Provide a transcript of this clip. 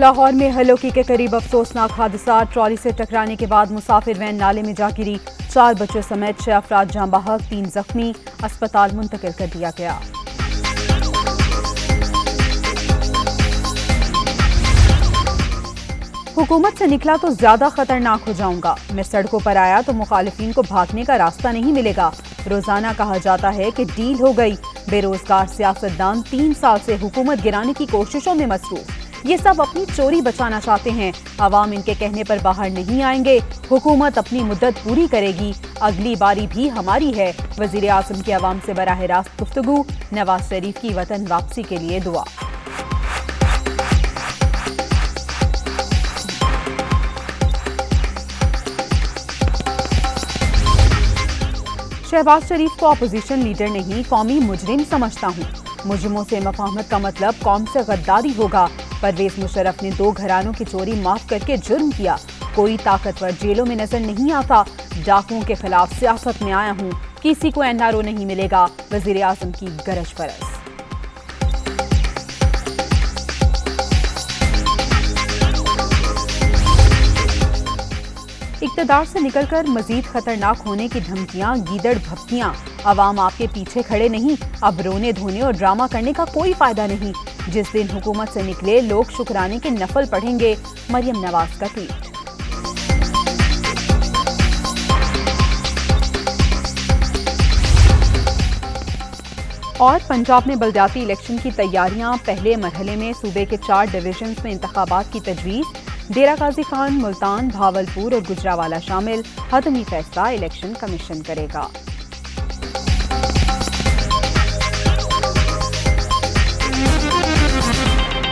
लाहौर में हलोकी के करीब अफसोसनाक हादसा। ट्रॉली से टकराने के बाद मुसाफिर वैन नाले में जा गिरी। 4 बच्चों समेत 6 अफराद जाँ बहक, 3 जख्मी। अस्पताल मुंतकिल कर दिया गया। हुकूमत से निकला तो ज्यादा खतरनाक हो जाऊंगा। मैं सड़कों पर आया तो मुखालिफिन को भागने का रास्ता नहीं मिलेगा। रोजाना कहा जाता है कि डील हो गई। बेरोजगार सियासतदान 3 साल से हुकूमत गिराने की कोशिशों में मसरूफ। ये सब अपनी चोरी बचाना चाहते हैं। अवाम इनके कहने पर बाहर नहीं आएंगे। हुकूमत अपनी मुद्दत पूरी करेगी। अगली बारी भी हमारी है। वजीर आज़म की अवाम से बराह रास्त गुफ्तगू। नवाज शरीफ की वतन वापसी के लिए दुआ। शहबाज शरीफ को अपोजिशन लीडर नहीं, कौमी मुजरिम समझता हूँ। मुजरिमों से मफाहमत का मतलब कौम से गद्दारी होगा। परवेज मुशर्रफ ने 2 घरानों की चोरी माफ करके जुर्म किया। कोई ताकतवर जेलों में नजर नहीं आता। डाकुओं के खिलाफ सियासत में आया हूँ। किसी को एनआरओ नहीं मिलेगा। वजीर आज़म की गरज फरज। इक़्तिदार से निकलकर मजीद खतरनाक होने की धमकियां, गीदड़ भपकियां। अवाम आपके पीछे खड़े नहीं। अब रोने धोने और ड्रामा करने का कोई फायदा नहीं। जिस दिन हुकूमत से निकले लोग शुक्राने के नफल पढ़ेंगे। मरियम नवाज का ट्वीट। और पंजाब में बलदियाती इलेक्शन की तैयारियां। पहले मरहले में सूबे के 4 डिवीजन्स में इंतखाबात की तजवीज़। डेरा गाजी खान, मुल्तान, भावलपुर और गुजरावाला शामिल। हतमी फैसला इलेक्शन कमीशन करेगा।